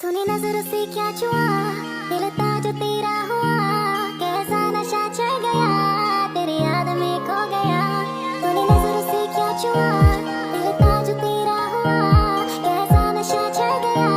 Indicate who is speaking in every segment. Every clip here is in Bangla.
Speaker 1: तूने नजरों से क्या छुआ, दिल था जो तेरा हुआ, कैसा नशा चढ़ गया, तेरी याद में खो गया। तूने नजरों से क्या छुआ, दिल था जो तेरा हुआ, कैसा नशा चढ़ गया,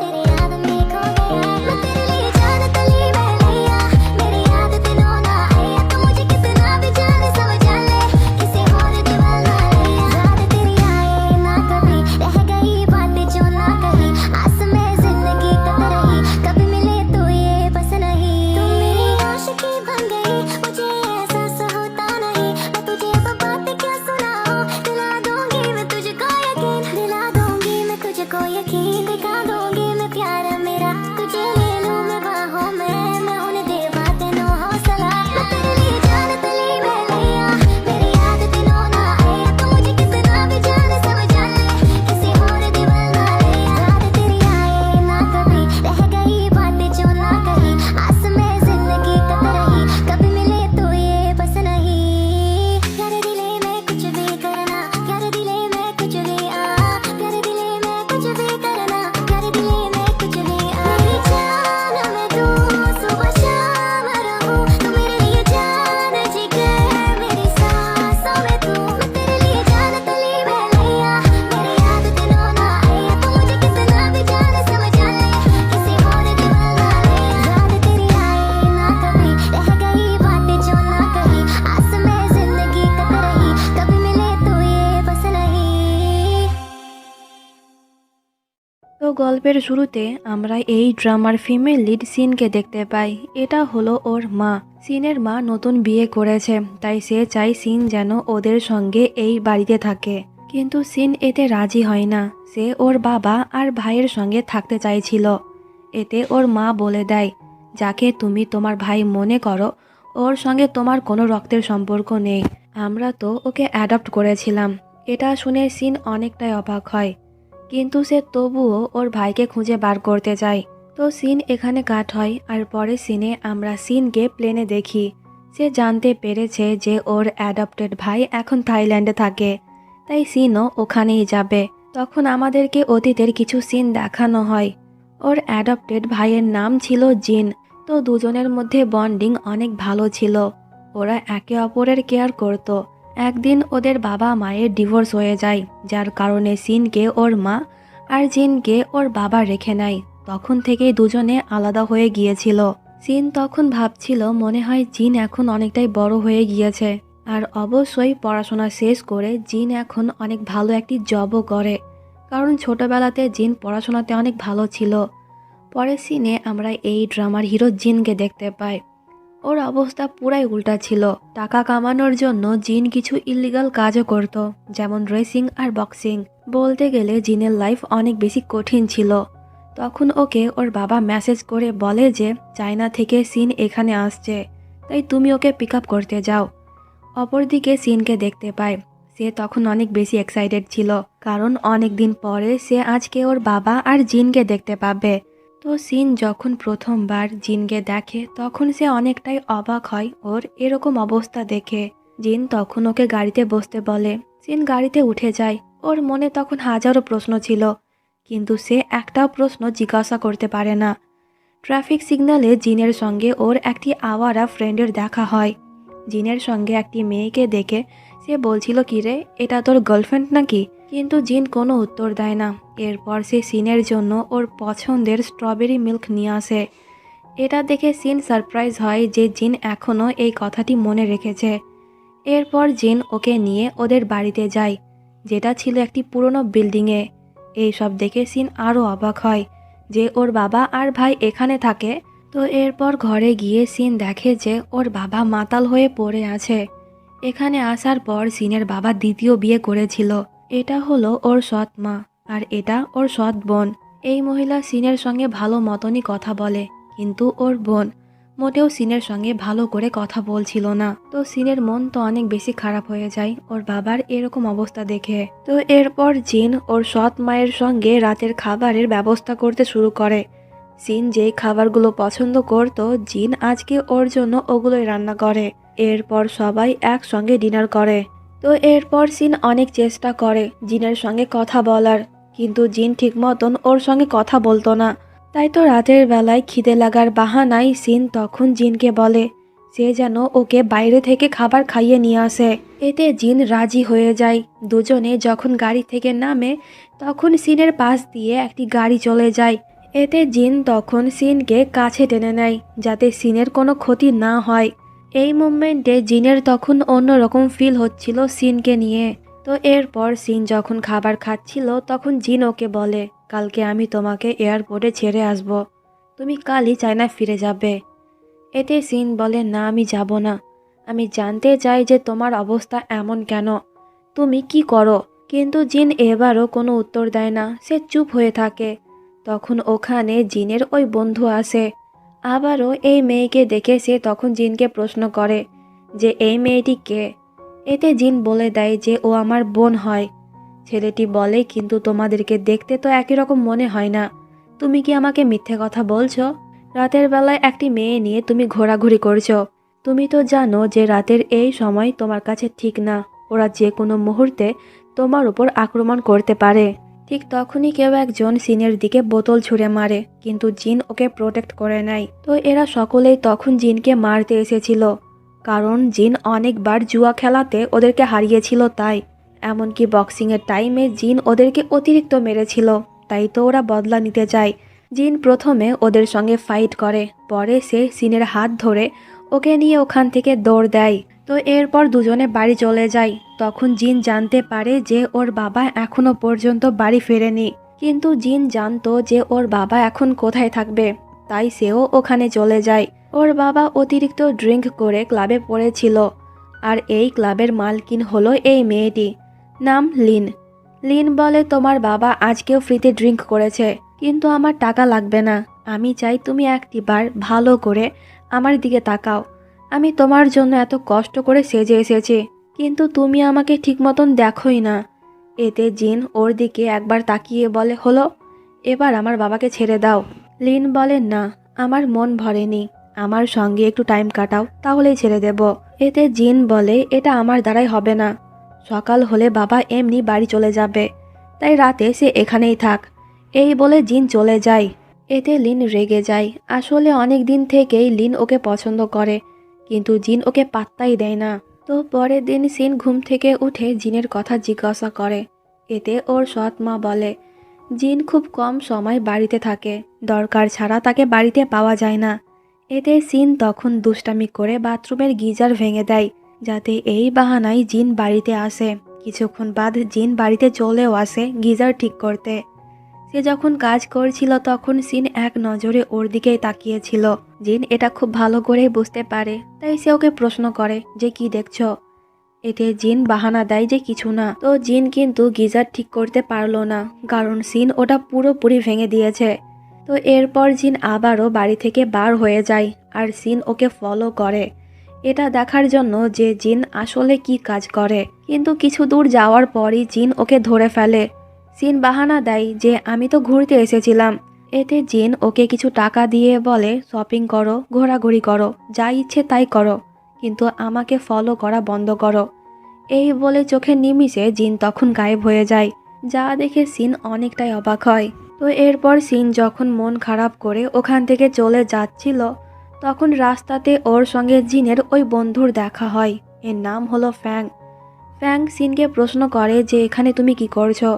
Speaker 1: तेरी याद में खो गया। मैं तेरे लिए जान तली मैं लिया, मेरी याद दिनों ना आया, तू मुझे कितना भी जाने समझ ले, किसी और दीवाना लिया। याद तेरी आए ना कभी, रह गई बातें जो ना कही, आस में जिंदगी कत रही, कभी मिले तो ये बस नहीं। तू मेरी आशिकी बन गई, मुझे एहसास होता नहीं, मैं तुझे वो बातें क्या सुनाऊं, दिला दूंगी मैं तुझको यकीन, दिला दूंगी मैं तुझको यकीन, दिखा दूंगी मैं प्यार मेरा, तुझे ले लूं मैं बाहों में, मैं उन्हें दे बातें नो हौसला। मैं तेरे लिए जान तली मैं लिया, मेरी याद दिनों ना आया, तू मुझे कितना भी जाने समझ ले, किसी और दीवाना लिया। याद तेरी आए ना कभी, रह गई बातें जो ना कही, आस में जिंदगी कत रही, कभी मिले तो ये बस नहीं। प्यारे दिले में कुछ भी करना, प्यारे दिले में कुछ भी प्यारे दिले में कुछ भी करना, प्यारे दिले में कुछ भी मेरी जान में तू सुबह शाम रहूं, तू मेरे लिए जान जिगर, मेरी सांसों में तू। मैं तेरे लिए जान तली मैं लिया, मेरी याद दिनों ना आया, तू मुझे कितना भी जाने समझ ले, किसी और दीवाना लिया। याद तेरी आए ना कभी, रह गई बातें जो ना कही, आस में जिंदगी कत रही, कभी मिले तो ये बस नहीं।
Speaker 2: তো গল্পের শুরুতে আমরা এই ড্রামার ফিমেল লিড সিনকে দেখতে পাই। এটা হলো ওর মা। সিনের মা নতুন বিয়ে করেছে, তাই সে চাই সিন যেন ওদের সঙ্গে এই বাড়িতে থাকে, কিন্তু সিন এতে রাজি হয় না। সে ওর বাবা আর ভাইয়ের সঙ্গে থাকতে চাইছিল। এতে ওর মা বলে দেয়, যাকে তুমি তোমার ভাই মনে করো, ওর সঙ্গে তোমার কোনো রক্তের সম্পর্ক নেই, আমরা তো ওকে অ্যাডপ্ট করেছিলাম। এটা শুনে সিন অনেকটাই অবাক হয়, কিন্তু সে তবুও ওর ভাইকে খুঁজে বার করতে চায়। তো সিন এখানে কাট হয়, আর পরে সিনে আমরা সিনকে প্লেনে দেখি। সে জানতে পেরেছে যে ওর অ্যাডপ্টেড ভাই এখন থাইল্যান্ডে থাকে, তাই সিনও ওখানেই যাবে। তখন আমাদেরকে অতীতের কিছু সিন দেখানো হয়। ওর অ্যাডপ্টেড ভাইয়ের নাম ছিল জিন। তো দুজনের মধ্যে বন্ডিং অনেক ভালো ছিল, ওরা একে অপরের কেয়ার করত। একদিন ওদের বাবা মায়ের ডিভোর্স হয়ে যায়, যার কারণে সিনকে ওর মা আর জিনকে ওর বাবা রেখে নেয়। তখন থেকেই দুজনে আলাদা হয়ে গিয়েছিল। সিন তখন ভাবছিল মনে হয় জিন এখন অনেকটাই বড় হয়ে গিয়েছে, আর অবশ্যই পড়াশোনা শেষ করে জিন এখন অনেক ভালো একটি জবও করে, কারণ ছোটবেলাতে জিন পড়াশোনাতে অনেক ভালো ছিল। পরে সিনে আমরা এই ড্রামার হিরো জিনকে দেখতে পাই। ওর অবস্থা পুরাই উল্টা ছিল। টাকা কামানোর জন্য জিন কিছু ইল্লিগাল কাজও করত, যেমন রেসিং আর বক্সিং। বলতে গেলে জিনের লাইফ অনেক বেশি কঠিন ছিল। তখন ওকে ওর বাবা মেসেজ করে বলে যে চায়না থেকে সিন এখানে আসছে, তাই তুমি ওকে পিক আপ করতে যাও। অপরদিকে সিনকে দেখতে পায়। সে তখন অনেক বেশি এক্সাইটেড ছিল, কারণ অনেক দিন পরে সে আজকে ওর বাবা আর জিনকে দেখতে পাবে। তো সিন যখন প্রথমবার জিনকে দেখে তখন সে অনেকটাই অবাক হয় ওর এরকম অবস্থা দেখে। জিন তখন ওকে গাড়িতে বসতে বলে। সিন গাড়িতে উঠে যায়। ওর মনে তখন হাজারো প্রশ্ন ছিল, কিন্তু সে একটাও প্রশ্ন জিজ্ঞাসা করতে পারে না। ট্রাফিক সিগন্যালে জিনের সঙ্গে ওর একটি আওয়ারা ফ্রেন্ডের দেখা হয়। জিনের সঙ্গে একটি মেয়েকে দেখে সে বলছিল, কি রে, এটা তোর গার্লফ্রেন্ড নাকি? কিন্তু জিন কোনো উত্তর দেয় না। এরপর সে সিনের জন্য ওর পছন্দের স্ট্রবেরি মিল্ক নিয়ে আসে। এটা দেখে সিন সারপ্রাইজ হয় যে জিন এখনও এই কথাটি মনে রেখেছে। এরপর জিন ওকে নিয়ে ওদের বাড়িতে যায়, যেটা ছিল একটি পুরনো বিল্ডিংয়ে। এইসব দেখে সিন আরও অবাক হয় যে ওর বাবা আর ভাই এখানে থাকে। তো এরপর ঘরে গিয়ে সিন দেখে যে ওর বাবা মাতাল হয়ে পড়ে আছে। এখানে আসার পর সিনের বাবা দ্বিতীয় বিয়ে করেছিল। এটা হলো ওর সৎ মা, আর এটা ওর সৎ বোন। এই মহিলা সিনের সঙ্গে ভালো মতনই কথা বলে, কিন্তু ওর বোন মোটেও সিনের সঙ্গে ভালো করে কথা বলছিল না। তো সিনের মন তো অনেক বেশি খারাপ হয়ে যায় ওর বাবার এরকম অবস্থা দেখে। তো এরপর জিন ওর সৎ মায়ের সঙ্গে রাতের খাবারের ব্যবস্থা করতে শুরু করে। সিন যেই খাবারগুলো পছন্দ করত, জিন আজকে ওর জন্য ওগুলোই রান্না করে। এরপর সবাই একসঙ্গে ডিনার করে। তো এরপর সিন অনেক চেষ্টা করে জিনের সঙ্গে কথা বলার, কিন্তু জিন ঠিক মতন ওর সঙ্গে কথা বলতো না। তাই তো রাতের বেলায় খিদে লাগার বাহানায় সিন তখন জিনকে বলে সে যেন ওকে বাইরে থেকে খাবার খাইয়ে নিয়ে আসে। এতে জিন রাজি হয়ে যায়। দুজনে যখন গাড়ি থেকে নামে তখন সিনের পাশ দিয়ে একটি গাড়ি চলে যায়। এতে জিন তখন সিনকে কাছে টেনে নেয় যাতে সিনের কোনো ক্ষতি না হয়। এই মুভমেন্টে জিনের তখন অন্যরকম ফিল হচ্ছিল সিনকে নিয়ে। তো এরপর সিন যখন খাবার খাচ্ছিল তখন জিন ওকে বলে কালকে আমি তোমাকে এয়ারপোর্টে ছেড়ে আসব, তুমি কালই চায়না ফিরে যাবে। এতে সিন বলে না আমি যাব না, আমি জানতে চাই যে তোমার অবস্থা এমন কেন, তুমি কি করো। কিন্তু জিন এবারও কোনো উত্তর দেয় না, সে চুপ হয়ে থাকে। তখন ওখানে জিনের ওই বন্ধু আসে। আবারও এই মেয়েকে দেখে সে তখন জিনকে প্রশ্ন করে যে এই মেয়েটি কে। এতে জিন বলে দেয় যে ও আমার বোন হয়। ছেলেটি বলে কিন্তু তোমাদেরকে দেখতে তো একই রকম মনে হয় না, তুমি কি আমাকে মিথ্যে কথা বলছো? রাতের বেলায় একটি মেয়ে নিয়ে তুমি ঘোরাঘুরি করছো, তুমি তো জানো যে রাতের এই সময় তোমার কাছে ঠিক না, ওরা যে কোনো মুহূর্তে তোমার উপর আক্রমণ করতে পারে। ঠিক তখনই কেউ একজন সিনের দিকে বোতল ছুঁড়ে মারে, কিন্তু জিন ওকে প্রোটেক্ট করে নেয়। তো এরা সকলেই তখন জিনকে মারতে এসেছিল, কারণ জিন অনেকবার জুয়া খেলাতে ওদেরকে হারিয়েছিল। তাই এমনকি বক্সিংয়ের টাইমে জিন ওদেরকে অতিরিক্ত মেরেছিল, তাই তো ওরা বদলা নিতে চায়। জিন প্রথমে ওদের সঙ্গে ফাইট করে, পরে সে সিনের হাত ধরে ওকে নিয়ে ওখান থেকে দৌড় দেয়। তো এরপর দুজনে বাড়ি চলে যায়। তখন জিন জানতে পারে যে ওর বাবা এখনো পর্যন্ত বাড়ি ফেরেনি, কিন্তু জিন জানতো যে ওর বাবা এখন কোথায় থাকবে, তাই সেও ওখানে চলে যায়। ওর বাবা অতিরিক্ত ড্রিঙ্ক করে ক্লাবে পড়েছিল, আর এই ক্লাবের মালকিন হলো এই মেয়েটি, নাম লিন। লিন বলে তোমার বাবা আজকেও ফ্রিতে ড্রিঙ্ক করেছে, কিন্তু আমার টাকা লাগবে না, আমি চাই তুমি একটিবার ভালো করে আমার দিকে তাকাও, আমি তোমার জন্য এত কষ্ট করে সেজে এসেছি, কিন্তু তুমি আমাকে ঠিক মতন দেখোই না। এতে জিন ওর দিকে একবার তাকিয়ে বলে হলো, এবার আমার বাবাকে ছেড়ে দাও। লিন বলে না, আমার মন ভরেনি, আমার সঙ্গে একটু টাইম কাটাও, তাহলেই ছেড়ে দেব। এতে জিন বলে এটা আমার দ্বারাই হবে না, সকাল হলে বাবা এমনি বাড়ি চলে যাবে, তাই রাতে সে এখানেই থাক। এই বলে জিন চলে যায়। এতে লিন রেগে যায়, আসলে অনেক দিন থেকেই লিন ওকে পছন্দ করে, কিন্তু জিন ওকে পাত্তাই দেয় না। তো পরের দিন সিন ঘুম থেকে উঠে জিনের কথা জিজ্ঞাসা করে। এতে ওর সৎ মা বলে জিন খুব কম সময় বাড়িতে থাকে, দরকার ছাড়া তাকে বাড়িতে পাওয়া যায় না। এতে সিন তখন দুষ্টামি করে বাথরুমের গিজার ভেঙে দেয়, যাতে এই বাহানায় জিন বাড়িতে আসে। কিছুক্ষণ বাদ জিন বাড়িতে চলেও আসে গিজার ঠিক করতে। সে যখন কাজ করছিল তখন সিন এক নজরে ওর দিকেই তাকিয়েছিল। জিন এটা খুব ভালো করেই বুঝতে পারে, তাই সে ওকে প্রশ্ন করে যে কি দেখছো। এতে জিন বাহানা দেয় যে কিছু না। তো জিন কিন্তু গিজার ঠিক করতে পারলো না, কারণ সিন ওটা পুরোপুরি ভেঙে দিয়েছে। তো এরপর জিন আবারও বাড়ি থেকে বার হয়ে যায়, আর সিন ওকে ফলো করে, এটা দেখার জন্য যে জিন আসলে কি কাজ করে। কিন্তু কিছু দূর যাওয়ার পরই জিন ওকে ধরে ফেলে। সিন বাহানা দেয় যে আমি তো ঘুরতে এসেছিলাম। এতে জিন ওকে কিছু টাকা দিয়ে বলে শপিং করো, ঘোরাঘুরি করো, যা ইচ্ছে তাই করো, কিন্তু আমাকে ফলো করা বন্ধ করো। এই বলে চোখের নিমিষে জিন তখন গায়েব হয়ে যায়, যা দেখে সিন অনেকটাই অবাক হয়। তো এরপর সিন যখন মন খারাপ করে ওখান থেকে চলে যাচ্ছিল তখন রাস্তাতে ওর সঙ্গে জিনের ওই বন্ধুর দেখা হয়, এর নাম হলো ফ্যাং। ফ্যাং সিনকে প্রশ্ন করে যে এখানে তুমি কি করছো।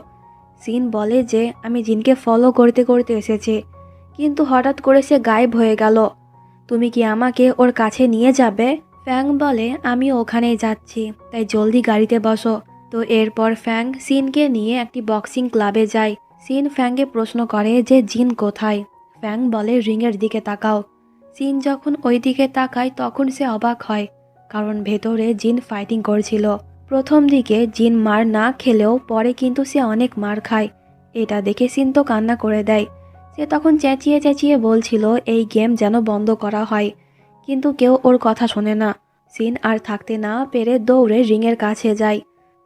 Speaker 2: সিন বলে যে আমি জিনকে ফলো করতে করতে এসেছি, কিন্তু হঠাৎ করে সে গায়েব হয়ে গেল, তুমি কি আমাকে ওর কাছে নিয়ে যাবে? ফ্যাং বলে আমি ওখানেই যাচ্ছি, তাই জলদি গাড়িতে বসো। তো এরপর ফ্যাং সিনকে নিয়ে একটি বক্সিং ক্লাবে যায়। সিন ফ্যাংকে প্রশ্ন করে যে জিন কোথায়। ফ্যাং বলে রিংয়ের দিকে তাকাও। সিন যখন ওই দিকে তাকায় তখন সে অবাক হয়, কারণ ভেতরে জিন ফাইটিং করছিল। প্রথম দিকে জিন মার না খেলেও পরে কিন্তু সে অনেক মার খায়। এটা দেখে সিন তো কান্না করে দেয়। সে তখন চেঁচিয়ে চেঁচিয়ে বলছিল এই গেম যেন বন্ধ করা হয়, কিন্তু কেউ ওর কথা শোনে না। সিন আর থাকতে না পেরে দৌড়ে রিংয়ের কাছে যায়।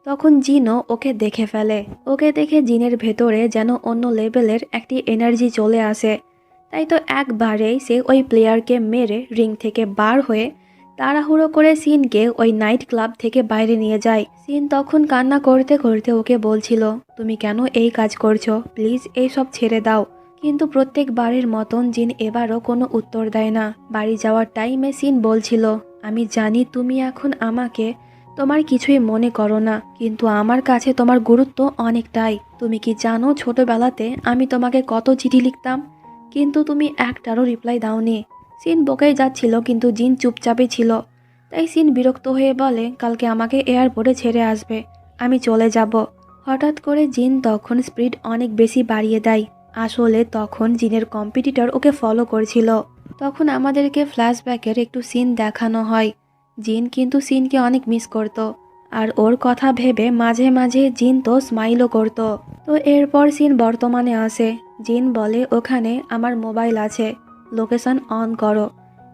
Speaker 2: তখন জিনও ওকে দেখে ফেলে। ওকে দেখে জিনের ভেতরে যেন অন্য লেভেলের একটি এনার্জি চলে আসে। তাই তো একবারেই সে ওই প্লেয়ারকে মেরে রিং থেকে বার হয়ে তাড়াহুড়ো করে সিনকে ওই নাইট ক্লাব থেকে বাইরে নিয়ে যায়। সিন তখন কান্না করতে করতে ওকে বলছিল তুমি কেন এই কাজ করছো, প্লিজ এই সব ছেড়ে দাও। কিন্তু প্রত্যেকবারের মতন জিন এবারও কোনো উত্তর দেয় না। বাড়ি যাওয়ার টাইমে সিন বলছিল, আমি জানি তুমি এখন আমাকে তোমার কিছুই মনে করো না, কিন্তু আমার কাছে তোমার গুরুত্ব অনেকটাই। তুমি কি জানো ছোটবেলাতে আমি তোমাকে কত চিঠি লিখতাম, কিন্তু তুমি একটারও রিপ্লাই দাওনি। সিন বকেই যাচ্ছিল কিন্তু জিন চুপচাপই ছিল। তাই সিন বিরক্ত হয়ে বলে, কালকে আমাকে এয়ারপোর্টে ছেড়ে আসবে, আমি চলে যাব। হঠাৎ করে জিন তখন স্পিড অনেক বেশি বাড়িয়ে দেয়। আসলে তখন জিনের কম্পিটিটর ওকে ফলো করছিল। তখন আমাদেরকে ফ্ল্যাশব্যাকের একটু সিন দেখানো হয়। জিন কিন্তু সিনকে অনেক মিস করত, আর ওর কথা ভেবে মাঝে মাঝে জিন তো স্মাইলও করত। তো এরপর সিন বর্তমানে আসে। জিন বলে, ওখানে আমার মোবাইল আছে, লোকেশন অন করো,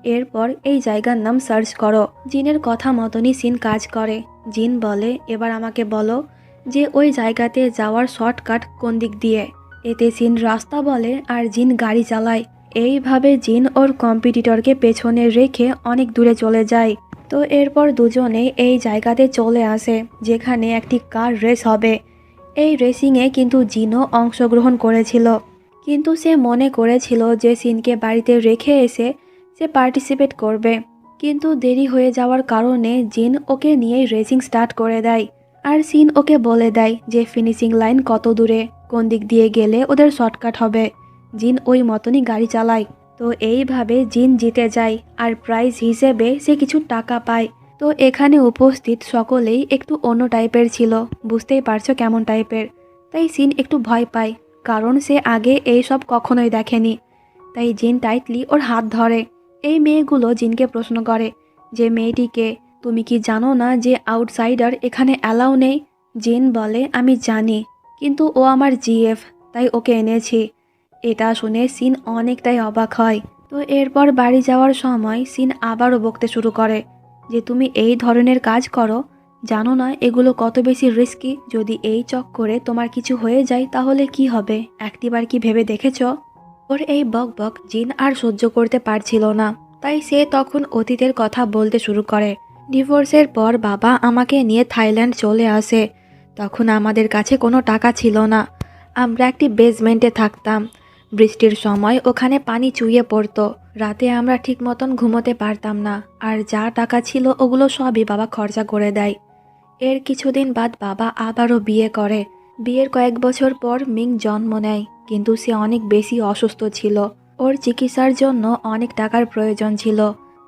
Speaker 2: এরপর এই জায়গার নাম সার্চ করো। জিনের কথা মতনই সিন কাজ করে। জিন বলে, এবার আমাকে বলো যে ওই জায়গাতে যাওয়ার শর্টকাট কোন দিক দিয়ে। এতে সিন রাস্তা বলে আর জিন গাড়ি চালায়। এইভাবে জিন ওর কম্পিটিটরকে পেছনে রেখে অনেক দূরে চলে যায়। তো এরপর দুজনে এই জায়গাতে চলে আসে যেখানে একটি কার রেস হবে। এই রেসিংয়ে কিন্তু জিনও অংশগ্রহণ করেছিল, কিন্তু সে মনে করেছিল যে সিনকে বাড়িতে রেখে এসে সে পার্টিসিপেট করবে। কিন্তু দেরি হয়ে যাওয়ার কারণে জিন ওকে নিয়েই রেসিং স্টার্ট করে দেয়। আর সিন ওকে বলে দেয় যে ফিনিশিং লাইন কত দূরে, কোন দিক দিয়ে গেলে ওদের শর্টকাট হবে। জিন ওই মতনই গাড়ি চালায়। তো এইভাবে জিন জিতে যায় আর প্রাইজ হিসেবে সে কিছু টাকা পায়। তো এখানে উপস্থিত সকলেই একটু অন্য টাইপের ছিল, বুঝতেই পারছো কেমন টাইপের। তাই সিন একটু ভয় পায়, কারণ সে আগে এই সব কখনোই দেখেনি। তাই জিন টাইটলি ওর হাত ধরে। এই মেয়েগুলো জিনকে প্রশ্ন করে যে মেয়েটিকে, তুমি কি জানো না যে আউটসাইডার এখানে অ্যালাউ নেই? জিন বলে, আমি জানি, কিন্তু ও আমার জিএফ, তাই ওকে এনেছি। এটা শুনে সিন অনেকটাই অবাক হয়। তো এরপর বাড়ি যাওয়ার সময় সিন আবারও বকতে শুরু করে যে তুমি এই ধরনের কাজ করো, জানো না এগুলো কত বেশি রিস্কি? যদি এই চক্করে তোমার কিছু হয়ে যায় তাহলে কি হবে? একটিবার কি ভেবে দেখেছ? ওর এই বক বক জিন আর সহ্য করতে পারছিল না। তাই সে তখন অতীতের কথা বলতে শুরু করে। ডিভোর্সের পর বাবা আমাকে নিয়ে থাইল্যান্ড চলে আসে। তখন আমাদের কাছে কোনো টাকা ছিল না। আমরা একটি বেসমেন্টে থাকতাম। বৃষ্টির সময় ওখানে পানি চুইয়ে পড়তো। রাতে আমরা ঠিক মতন ঘুমোতে পারতাম না। আর যা টাকা ছিল ওগুলো সবই বাবা খরচা করে দেয়। এর কিছুদিন বাদ বাবা আবারও বিয়ে করে। বিয়ের কয়েক বছর পর মিং জন্ম নেয়, কিন্তু সে অনেক বেশি অসুস্থ ছিল। ওর চিকিৎসার জন্য অনেক টাকার প্রয়োজন ছিল।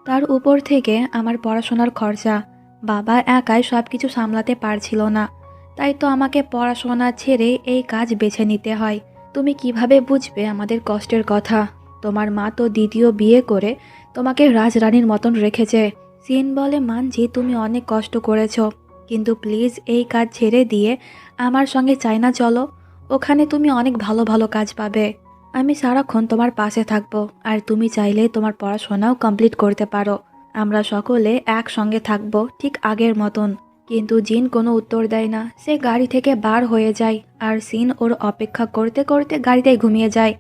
Speaker 2: তার উপর থেকে আমার পড়াশোনার খরচা। বাবা একাই সব কিছু সামলাতে পারছিল না। তাই তো আমাকে পড়াশোনা ছেড়ে এই কাজ বেছে নিতে হয়। তুমি কিভাবে বুঝবে আমাদের কষ্টের কথা? তোমার মা তো দ্বিতীয় বিয়ে করে তোমাকে রাজরানীর মতন রেখেছে। সিন বলে, মানছি তুমি অনেক কষ্ট করেছো, কিন্তু প্লিজ এই কাজ ছেড়ে দিয়ে আমার সঙ্গে চায়না চলো। ওখানে তুমি অনেক ভালো ভালো কাজ পাবে। আমি সারাক্ষণ তোমার পাশে থাকবো, আর তুমি চাইলে তোমার পড়াশোনাও কমপ্লিট করতে পারো। আমরা সকলে একসঙ্গে থাকবো ঠিক আগের মতন। কিন্তু জিন কোনো উত্তর দেয় না। সে গাড়ি থেকে বার হয়ে যায় আর সিন ওর অপেক্ষা করতে করতে গাড়িতেই ঘুমিয়ে যায়।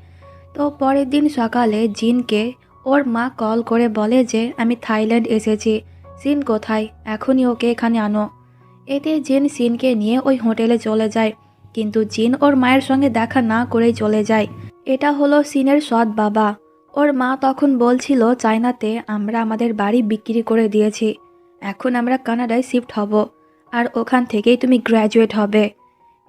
Speaker 2: তো পরের দিন সকালে জিনকে ওর মা কল করে বলে যে আমি থাইল্যান্ড এসেছি, সিন কোথায়, এখনই ওকে এখানে আনো। এতে জিন সিনকে নিয়ে ওই হোটেলে চলে যায়, কিন্তু জিন ওর মায়ের সঙ্গে দেখা না করেই চলে যায়। এটা হলো সিনের সৎ বাবা। ওর মা তখন বলছিল, চায়নাতে আমরা আমাদের বাড়ি বিক্রি করে দিয়েছি, এখন আমরা কানাডায় শিফট হব, আর ওখান থেকেই তুমি গ্র্যাজুয়েট হবে।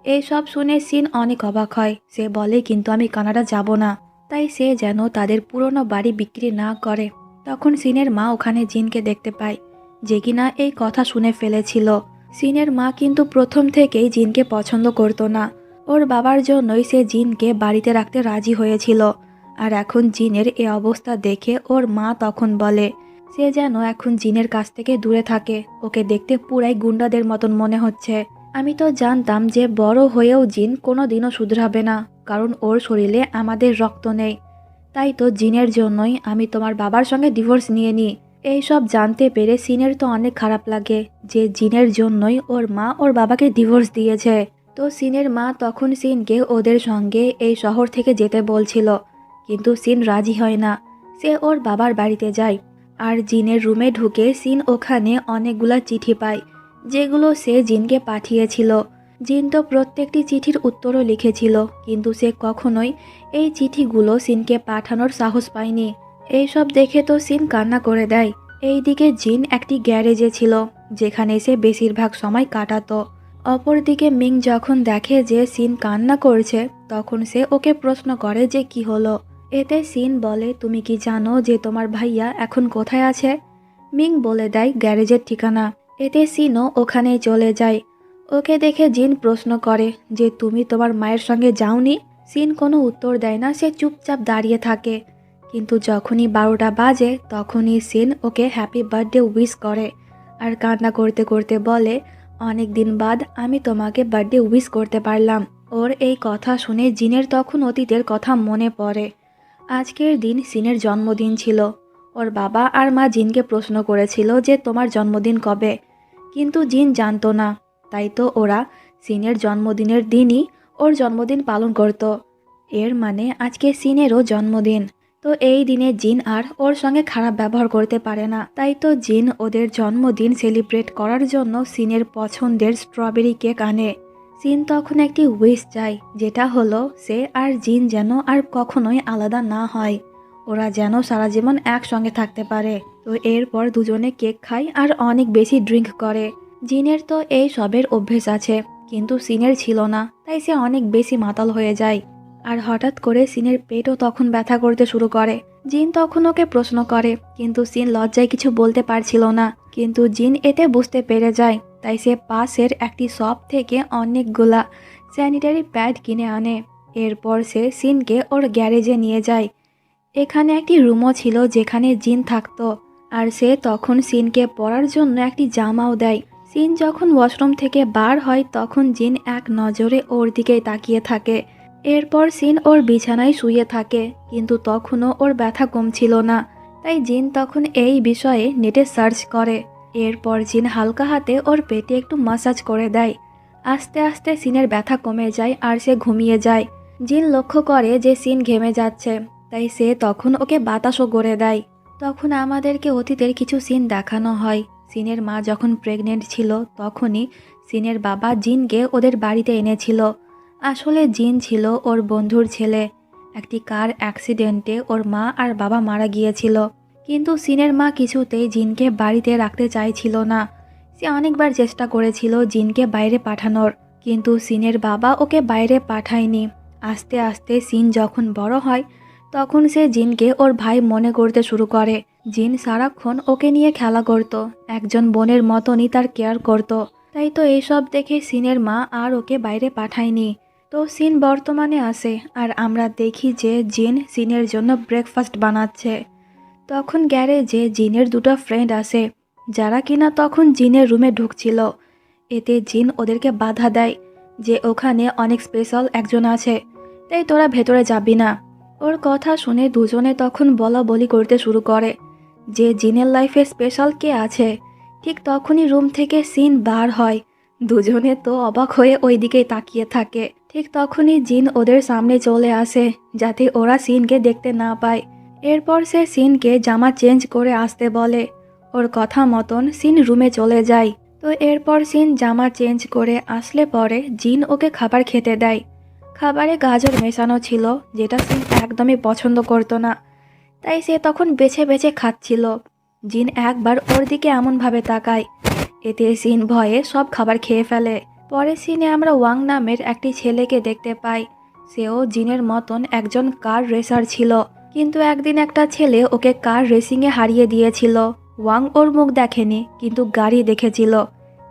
Speaker 2: এইসব শুনে সিন অনেক অবাক হয়। সে বলে, কিন্তু আমি কানাডা যাব না। তাই সে যেন তাদের পুরনো বাড়ি বিক্রি না করে। তখন সিনের মা ওখানে জিনকে দেখতে পায়, যে কিনা এই কথা শুনে ফেলেছিল। সিনের মা কিন্তু প্রথম থেকেই জিনকে পছন্দ করতো না। ওর বাবার জন্যই সে জিনকে বাড়িতে রাখতে রাজি হয়েছিল। আর এখন জিনের এ অবস্থা দেখে ওর মা তখন বলে, সে যেন এখন জিনের কাছ থেকে দূরে থাকে। ওকে দেখতে পুরাই গুন্ডাদের মতন মনে হচ্ছে। আমি তো জানতাম যে বড় হয়েও জিন কোনো দিনও শুধরাবে না, কারণ ওর শরীরে আমাদের রক্ত নেই। তাই তো জিনের জন্যই আমি তোমার বাবার সঙ্গে ডিভোর্স নিয়ে নিই। এইসব জানতে পেরে সিনের তো অনেক খারাপ লাগে যে জিনের জন্যই ওর মা ওর বাবাকে ডিভোর্স দিয়েছে। তো সিনের মা তখন সিনকে ওদের সঙ্গে এই শহর থেকে যেতে বলছিল, কিন্তু সিন রাজি হয় না। সে ওর বাবার বাড়িতে যায়। আর জিনের রুমে ঢুকে সিন ওখানে অনেকগুলা চিঠি পায়, যেগুলো সে জিনকে পাঠিয়েছিল। জিন তো প্রত্যেকটি চিঠির উত্তরও লিখেছিল, কিন্তু সে কখনোই এই চিঠিগুলো সিনকে পাঠানোর সাহস পায়নি। এইসব দেখে তো সিন কান্না করে দেয়। এইদিকে জিন একটি গ্যারেজে ছিল, যেখানে সে বেশিরভাগ সময় কাটাতো। অপরদিকে মিং যখন দেখে যে সিন কান্না করছে, তখন সে ওকে প্রশ্ন করে যে কি হলো। এতে সিন বলে, তুমি কি জানো যে তোমার ভাইয়া এখন কোথায় আছে? মিং বলে দেয় গ্যারেজের ঠিকানা। এতে সিনও ওখানেই চলে যায়। ওকে দেখে জিন প্রশ্ন করে যে তুমি তোমার মায়ের সঙ্গে যাওনি? সিন কোনো উত্তর দেয় না, সে চুপচাপ দাঁড়িয়ে থাকে। কিন্তু যখনই 12টা বাজে তখনই scene okay happy birthday wish করে আর কান্না করতে করতে বলে, অনেক দিন বাদ আমি তোমাকে বার্থডে উইশ করতে পারলাম। ওর এই কথা শুনে জিনের তখন অতীতের কথা মনে পড়ে। আজকের দিন সিনের জন্মদিন ছিল। ওর বাবা আর মা জিনকে প্রশ্ন করেছিল যে তোমার জন্মদিন কবে, কিন্তু জিন জানতো না। তাই তো ওরা সিনের জন্মদিনের দিনই ওর জন্মদিন পালন করত। এর মানে আজকে সিনেরও জন্মদিন। তো এই দিনে জিন আর ওর সঙ্গে খারাপ ব্যবহার করতে পারে না। তাই তো জিন ওদের জন্মদিন সেলিব্রেট করার জন্য সিনের পছন্দের স্ট্রবেরি কেক আনে। সিন তখন একটি উইশ চায়, যেটা হলো সে আর জিন যেন আর কখনোই আলাদা না হয়, ওরা যেন সারা জীবন একসঙ্গে থাকতে পারে। তো এরপর দুজনে কেক খায় আর অনেক বেশি ড্রিঙ্ক করে। জিনের তো এই সবের অভ্যেস আছে, কিন্তু সিনের ছিল না, তাই সে অনেক বেশি মাতাল হয়ে যায়। আর হঠাৎ করে সিনের পেটও তখন ব্যথা করতে শুরু করে। জিন তখন ওকে প্রশ্ন করে, কিন্তু সিন লজ্জায় কিছু বলতে পারছিল না। কিন্তু জিন এতে বুঝতে পেরে যায়, তাই সে পাশের একটি শপ থেকে অনেকগুলা স্যানিটারি প্যাড কিনে আনে। এরপর সে সিনকে ওর গ্যারেজে নিয়ে যায়। এখানে একটি রুমও ছিল যেখানে জিন থাকতো, আর সে তখন সিনকে পরার জন্য একটি জামাও দেয়। সিন যখন ওয়াশরুম থেকে বার হয় তখন জিন এক নজরে ওর দিকেই তাকিয়ে থাকে। এরপর সিন ওর বিছানায় শুয়ে থাকে, কিন্তু তখনও ওর ব্যথা কমছিল না। তাই জিন তখন এই বিষয়ে নেটে সার্চ করে। এরপর জিন হালকা হাতে ওর পেটে একটু মাসাজ করে দেয়। আস্তে আস্তে সিনের ব্যথা কমে যায় আর সে ঘুমিয়ে যায়। জিন লক্ষ্য করে যে সিন ঘেমে যাচ্ছে, তাই সে তখন ওকে বাতাসও করে দেয়। তখন আমাদেরকে অতীতের কিছু সিন দেখানো হয়। সিনের মা যখন প্রেগনেন্ট ছিল তখনই সিনের বাবা জিনকে ওদের বাড়িতে এনেছিল। আসলে জিন ছিল ওর বন্ধুর ছেলে। একটি কার অ্যাক্সিডেন্টে ওর মা আর বাবা মারা গিয়েছিল, কিন্তু সিনের মা কিছুতেই জিনকে বাড়িতে রাখতে চাইছিল না। সে অনেকবার চেষ্টা করেছিল জিনকে বাইরে পাঠানোর, কিন্তু সিনের বাবা ওকে বাইরে পাঠায়নি। আস্তে আস্তে সিন যখন বড় হয় তখন সে জিনকে ওর ভাই মনে করতে শুরু করে। জিন সারাক্ষণ ওকে নিয়ে খেলা করত, একজন বোনের মতনই তার কেয়ার করত। তাই তো এইসব দেখে সিনের মা আর ওকে বাইরে পাঠায়নি। তো সিন বর্তমানে আসে আর আমরা দেখি যে জিন সিনের জন্য ব্রেকফাস্ট বানাচ্ছে। তখন গ্যারেজে জিনের দুটো ফ্রেন্ড আসে, যারা কিনা তখন জিনের রুমে ঢুকছিল। এতে জিন ওদেরকে বাধা দেয় যে ওখানে অনেক স্পেশাল একজন আছে, তাই তোরা ভেতরে যাবি না। ওর কথা শুনে দুজনে তখন বলা বলি করতে শুরু করে যে জিনের লাইফে স্পেশাল কে আছে। ঠিক তখনই রুম থেকে সিন বার হয়। দুজনে তো অবাক হয়ে ওই দিকেই তাকিয়ে থাকে। ঠিক তখনই জিন ওদের সামনে চলে আসে যাতে ওরা সিনকে দেখতে না পায়। এরপর সে সিনকে জামা চেঞ্জ করে আসতে বলে। ওর কথা মতন সিন রুমে চলে যায়। তো এরপর সিন জামা চেঞ্জ করে আসলে পরে জিন ওকে খাবার খেতে দেয়। খাবারে গাজর মেশানো ছিল, যেটা সিন একদমই পছন্দ করতো না, তাই সে তখন বেছে বেছে খাচ্ছিল। জিন একবার ওর দিকে এমনভাবে তাকায়, এতে সিন ভয়ে সব খাবার খেয়ে ফেলে। পরে সিনে আমরা ওয়াং নামের একটি ছেলেকে দেখতে পাই। সেও জিনের মতন একজন কার রেসার ছিল, কিন্তু একদিন একটা ছেলে ওকে কার রেসিংয়ে হারিয়ে দিয়েছিল। ওয়াং ওর মুখ দেখেনি, কিন্তু গাড়ি দেখেছিল,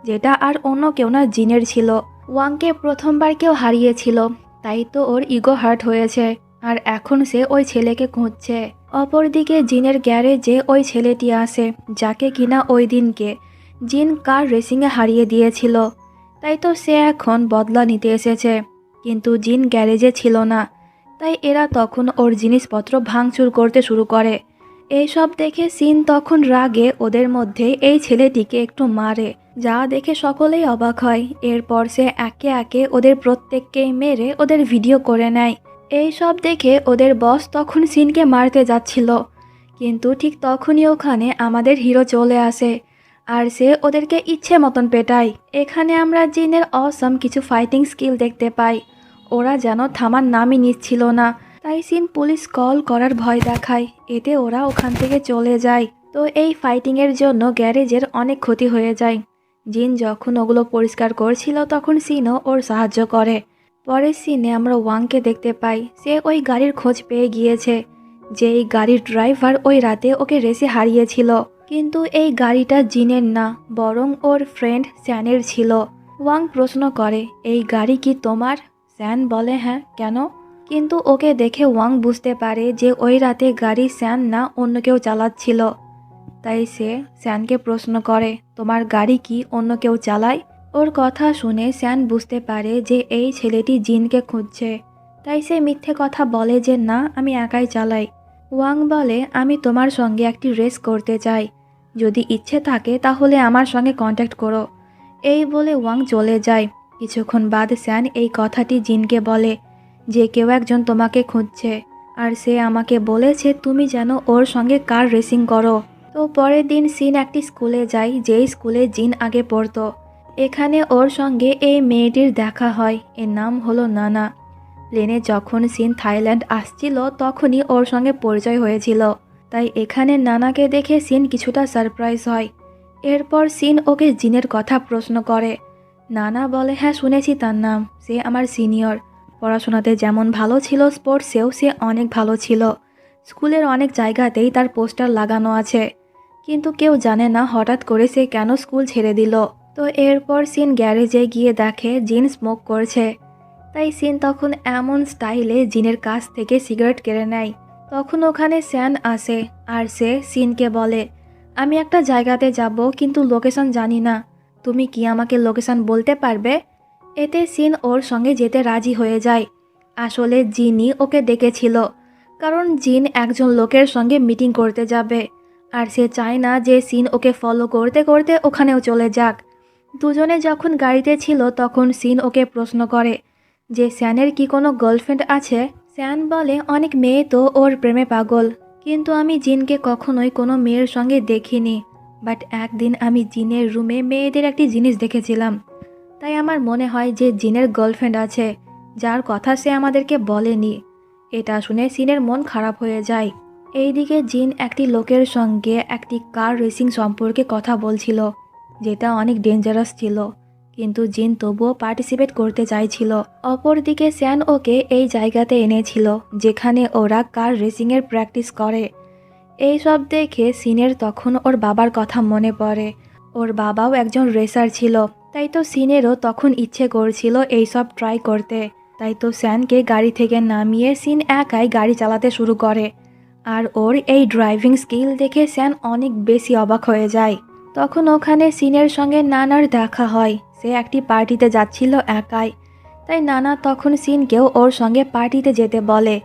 Speaker 2: যেটা আর অন্য কেউ না জিনের ছিল। ওয়াংকে প্রথমবার কেউ হারিয়েছিল, তাই তো ওর ইগো হার্ট হয়েছে, আর এখন সে ওই ছেলেকে খুঁজছে। অপরদিকে জিনের গ্যারেজে ওই ছেলেটি আসে যাকে কিনা ওই দিনকে জিন কার রেসিংয়ে হারিয়ে দিয়েছিল। তাই তো সে এখন বদলা নিতে এসেছে, কিন্তু জিন গ্যারেজে ছিল না। তাই এরা তখন ওর জিনিসপত্র ভাঙচুর করতে শুরু করে। এইসব দেখে সিন তখন রাগে ওদের মধ্যে এই ছেলেটিকে একটু মারে, যা দেখে সকলেই অবাক হয়। এরপর সে একে একে ওদের প্রত্যেককেই মেরে ওদের ভিডিও করে নেয়। এই সব দেখে ওদের বস তখন সিনকে মারতে যাচ্ছিল, কিন্তু ঠিক তখনই ওখানে আমাদের হিরো চলে আসে আর সে ওদেরকে ইচ্ছে মতন পেটায়। এখানে আমরা জিনের অসম কিছু ফাইটিং স্কিল দেখতে পাই। ওরা যেন থামার নামই নিচ্ছিল না, তাই সিন পুলিশ কল করার ভয় দেখায়। এতে ওরা ওখান থেকে চলে যায়। তো এই ফাইটিংয়ের জন্য গ্যারেজের অনেক ক্ষতি হয়ে যায়। জিন যখন ওগুলো পরিষ্কার করছিল তখন সিনও ওর সাহায্য করে। পরের সিনে আমরা ওয়াংকে দেখতে পাই। সে ওই গাড়ির খোঁজ পেয়ে গিয়েছে, যেই গাড়ির ড্রাইভার ওই রাতে ওকে রেসে হারিয়েছিল। কিন্তু এই গাড়িটা জিনের না, বরং ওর ফ্রেন্ড স্যানের ছিল। ওয়াং প্রশ্ন করে, এই গাড়ি কি তোমার? স্যান বলে হ্যাঁ, কেন? কিন্তু ওকে দেখে ওয়াং বুঝতে পারে যে ওই রাতে গাড়ি স্যান না অন্য কেউ চালাচ্ছিল। তাই সে স্যানকে প্রশ্ন করে, তোমার গাড়ি কি অন্য কেউ চালায়? ওর কথা শুনে স্যান বুঝতে পারে যে এই ছেলেটি জিনকে খুঁজছে। তাই সে মিথ্যে কথা বলে যে না, আমি একাই চালাই। ওয়াং বলে, আমি তোমার সঙ্গে একটি রেস করতে চাই, যদি ইচ্ছে থাকে তাহলে আমার সঙ্গে কন্ট্যাক্ট করো। এই বলে ওয়াং চলে যায়। কিছুক্ষণ বাদ স্যান এই কথাটি জিনকে বলে যে কেউ একজন তোমাকে খুঁজছে, আর সে আমাকে বলেছে তুমি যেন ওর সঙ্গে কার রেসিং করো। তো পরের দিন সিন একটি স্কুলে যায়, যেই স্কুলে জিন আগে পড়তো। এখানে ওর সঙ্গে এই মেয়েটির দেখা হয়। এর নাম হলো নানা। প্লেনে যখন সিন থাইল্যান্ড আসছিল তখনই ওর সঙ্গে পরিচয় হয়েছিল। তাই এখানে নানাকে দেখে সিন কিছুটা সারপ্রাইজ হয়। এরপর সিন ওকে জিনের কথা প্রশ্ন করে। নানা বলে, হ্যাঁ শুনেছি তার নাম, সে আমার সিনিয়র। পড়াশোনাতে যেমন ভালো ছিল, স্পোর্টসেও সে অনেক ভালো ছিল। স্কুলের অনেক জায়গাতেই তার পোস্টার লাগানো আছে। কিন্তু কেউ জানে না হঠাৎ করে সে কেন স্কুল ছেড়ে দিল। তো এরপর সিন গ্যারেজে গিয়ে দেখে জিন স্মোক করছে। তাই সিন তখন এমন স্টাইলে জিনের কাছ থেকে সিগারেট কেড়ে নেয়। তখন ওখানে স্যান আসে, আর সে সিনকে বলে, আমি একটা জায়গাতে যাব, কিন্তু লোকেশন জানি না, তুমি কি আমাকে লোকেশন বলতে পারবে? এতে সিন ওর সঙ্গে যেতে রাজি হয়ে যায়। আসলে জিনই ওকে ডেকেছিল, কারণ জিন একজন লোকের সঙ্গে মিটিং করতে যাবে, আর সে চায় না যে সিন ওকে ফলো করতে করতে ওখানেও চলে যাক। দুজনে যখন গাড়িতে ছিল তখন সিন ওকে প্রশ্ন করে যে স্যানের কি কোনো গার্লফ্রেন্ড আছে। স্যান বলে, অনেক মেয়ে তো ওর প্রেমে পাগল, কিন্তু আমি জিনকে কখনোই কোনো মেয়ের সঙ্গে দেখিনি। বাট একদিন আমি জিনের রুমে মেয়েদের একটি জিনিস দেখেছিলাম, তাই আমার মনে হয় যে জিনের গার্লফ্রেন্ড আছে, যার কথা সে আমাদেরকে বলেনি। এটা শুনে সিনের মন খারাপ হয়ে যায়। এইদিকে জিন একটি লোকের সঙ্গে একটি কার রেসিং সম্পর্কে কথা বলছিল, যেটা অনেক ডেঞ্জারাস ছিল, কিন্তু জিন তবুও পার্টিসিপেট করতে চাইছিল। অপরদিকে স্যান ওকে এই জায়গাতে এনেছিল যেখানে ওরা কার রেসিংয়ের প্র্যাকটিস করে। এই সব দেখে সিনের তখন ওর বাবার কথা মনে পড়ে। ওর বাবাও একজন রেসার ছিল, তাই তো সিনেরও তখন ইচ্ছে করছিল এইসব ট্রাই করতে। তাই তো স্যানকে গাড়ি থেকে নামিয়ে সিন একাই গাড়ি চালাতে শুরু করে। আর ওর এই ড্রাইভিং স্কিল দেখে স্যান অনেক বেশি অবাক হয়ে যায়। তখন ওখানে সিনের সঙ্গে নানার দেখা হয়। সে একটি পার্টিতে যাচ্ছিল একাই, তাই নানা তখন সিনকেও ওর সঙ্গে পার্টিতে যেতে বলে।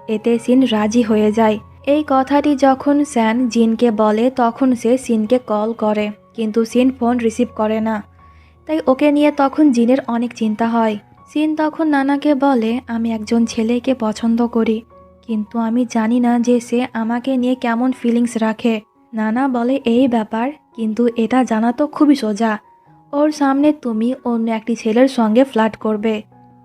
Speaker 2: এতে সিন রাজি হয়ে যায়। এই কথাটি যখন স্যান জিনকে বলে তখন সে সিনকে কল করে, কিন্তু সিন ফোন রিসিভ করে না। তাই ওকে নিয়ে তখন জিনের অনেক চিন্তা হয়। সিন তখন নানাকে বলে, আমি একজন ছেলেকে পছন্দ করি, কিন্তু আমি জানি না যে সে আমাকে নিয়ে কেমন ফিলিংস রাখে। নানা বলে, এই ব্যাপার, কিন্তু এটা জানা তো খুবই সোজা। ওর সামনে তুমি অন্য একটি ছেলের সঙ্গে ফ্লার্ট করবে,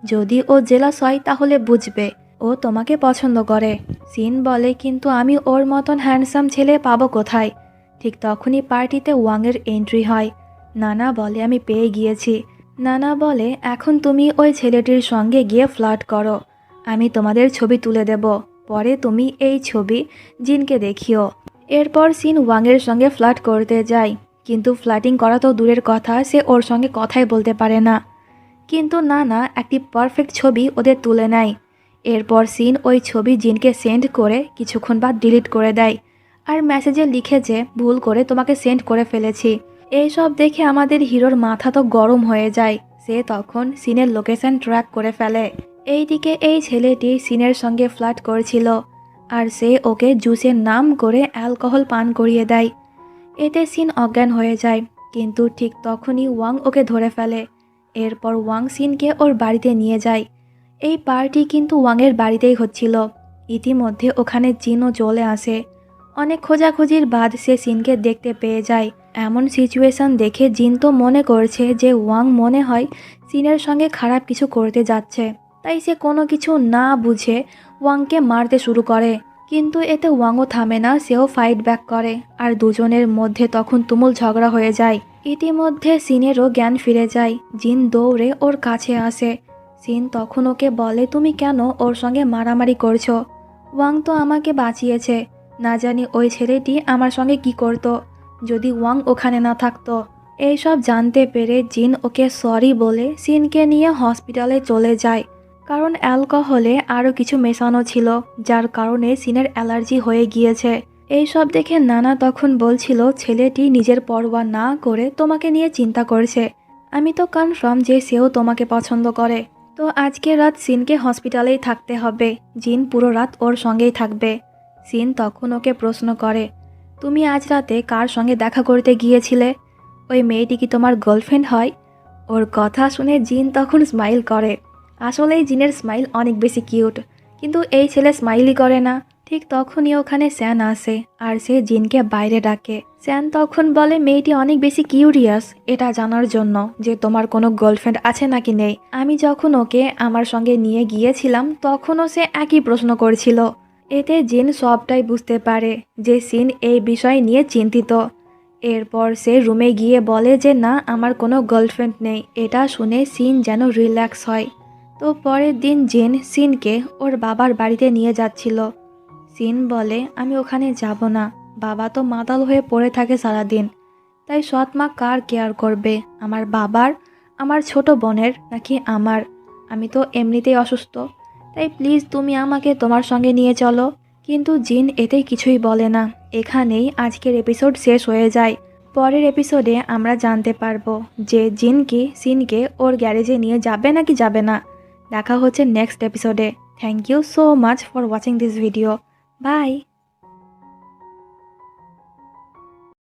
Speaker 2: যদি ও জেলাস হয় তাহলে বুঝবে ও তোমাকে পছন্দ করে। সিন বলে, কিন্তু আমি ওর মতন হ্যান্ডসাম ছেলে পাবো কোথায়? ঠিক তখনই পার্টিতে ওয়াংয়ের এন্ট্রি হয়। নানা বলে, আমি পেয়ে গিয়েছি। নানা বলে, এখন তুমি ওই ছেলেটির সঙ্গে গিয়ে ফ্লার্ট করো, আমি তোমাদের ছবি তুলে দেব, পরে তুমি এই ছবি জিনকে দেখিও। এরপর সিন ওয়াংয়ের সঙ্গে ফ্লার্ট করতে যায়, কিন্তু ফ্লার্টিং করা তো দূরের কথা, সে ওর সঙ্গে কথাই বলতে পারে না। কিন্তু নানা একটি পারফেক্ট ছবি ওদের তুলে নেয়। এরপর সিন ওই ছবি জিনকে সেন্ড করে কিছুক্ষণ বাদ ডিলিট করে দেয়, আর মেসেজে লিখে যে ভুল করে তোমাকে সেন্ড করে ফেলেছি। এইসব দেখে আমাদের হিরোর মাথা তো গরম হয়ে যায়। সে তখন সিনের লোকেশন ট্র্যাক করে ফেলে। এইদিকে এই ছেলেটি সিনের সঙ্গে ফ্লার্ট করেছিল, আর সে ওকে জুসের নাম করে অ্যালকোহল পান করিয়ে দেয়। এতে সিন অজ্ঞান হয়ে যায়, কিন্তু ঠিক তখনই ওয়াং ওকে ধরে ফেলে। এরপর ওয়াং সিনকে ওর বাড়িতে নিয়ে যায়। এই পার্টি কিন্তু ওয়াংয়ের বাড়িতেই হচ্ছিল। ইতিমধ্যে ওখানে জিনও চলে আসে। অনেক খোঁজাখুঁজির বাদ সে সিনকে দেখতে পেয়ে যায়। এমন সিচুয়েশন দেখে জিন তো মনে করছে যে ওয়াং মনে হয় সিনের সঙ্গে খারাপ কিছু করতে যাচ্ছে, তাই সে কোনো কিছু না বুঝে ওয়াংকে মারতে শুরু করে। কিন্তু এতে ওয়াংও থামে না, সেও ফাইট ব্যাক করে আর দুজনের মধ্যে তখন তুমুল ঝগড়া হয়ে যায়। ইতিমধ্যে সিনেরও জ্ঞান ফিরে যায়। জিন দৌড়ে ওর কাছে আসে। সিন তখন ওকে বলে, তুমি কেন ওর সঙ্গে মারামারি করছো? ওয়াং তো আমাকে বাঁচিয়েছে, না জানি ওই ছেলেটি আমার সঙ্গে কি করতো যদি ওয়াং ওখানে না থাকতো। এইসব জানতে পেরে জিন ওকে সরি বলে সিনকে নিয়ে হসপিটালে চলে যায়, কারণ অ্যালকোহলে আরও কিছু মেশানো ছিল যার কারণে সিনের অ্যালার্জি হয়ে গিয়েছে। এইসব দেখে নানা তখন বলছিল ছেলেটি নিজের পরোয়া না করে তোমাকে নিয়ে চিন্তা করছে, আমি তো কনফার্ম যে সেও তোমাকে পছন্দ করে। তো আজকে রাত সিনকে হসপিটালেই থাকতে হবে, জিন পুরো রাত ওর সঙ্গেই থাকবে। সিন তখন ওকে প্রশ্ন করে, তুমি আজ রাতে কার সঙ্গে দেখা করতে গিয়েছিলে? ওই মেয়েটি কি তোমার গার্লফ্রেন্ড হয়? ওর কথা শুনে জিন তখন স্মাইল করে। আসলেই জিনের স্মাইল অনেক বেশি কিউট, কিন্তু এই ছেলে স্মাইলই করে না। ঠিক তখনই ওখানে স্যান আসে আর সে জিনকে বাইরে ডাকে। স্যান তখন বলে, মেয়েটি অনেক বেশি কিউরিয়াস এটা জানার জন্য যে তোমার কোনো গার্লফ্রেন্ড আছে নাকি নেই। আমি যখন ওকে আমার সঙ্গে নিয়ে গিয়েছিলাম তখনও সে একই প্রশ্ন করছিল। এতে জিন সবটাই বুঝতে পারে যে সিন এই বিষয় নিয়ে চিন্তিত। এরপর সে রুমে গিয়ে বলে যে না, আমার কোনো গার্লফ্রেন্ড নেই। এটা শুনে সিন যেন রিল্যাক্স হয়। তো পরের দিন জিন সিনকে ওর বাবার বাড়িতে নিয়ে যাচ্ছিল। সিন বলে, আমি ওখানে যাব না, বাবা তো মাতাল হয়ে পড়ে থাকে সারাদিন, তাই সৎ মা কার কেয়ার করবে, আমার বাবার, আমার ছোট বোনের নাকি আমার? আমি তো এমনিতেই অসুস্থ, তাই প্লিজ তুমি আমাকে তোমার সঙ্গে নিয়ে চলো। কিন্তু জিন এতে কিছুই বলে না। এখানেই আজকের এপিসোড শেষ হয়ে যায়। পরের এপিসোডে আমরা জানতে পারবো যে জিন কি সিনকে ওর গ্যারেজে নিয়ে যাবে নাকি যাবে না। দেখা হচ্ছে নেক্সট এপিসোডে। Thank you so much for watching this video. By.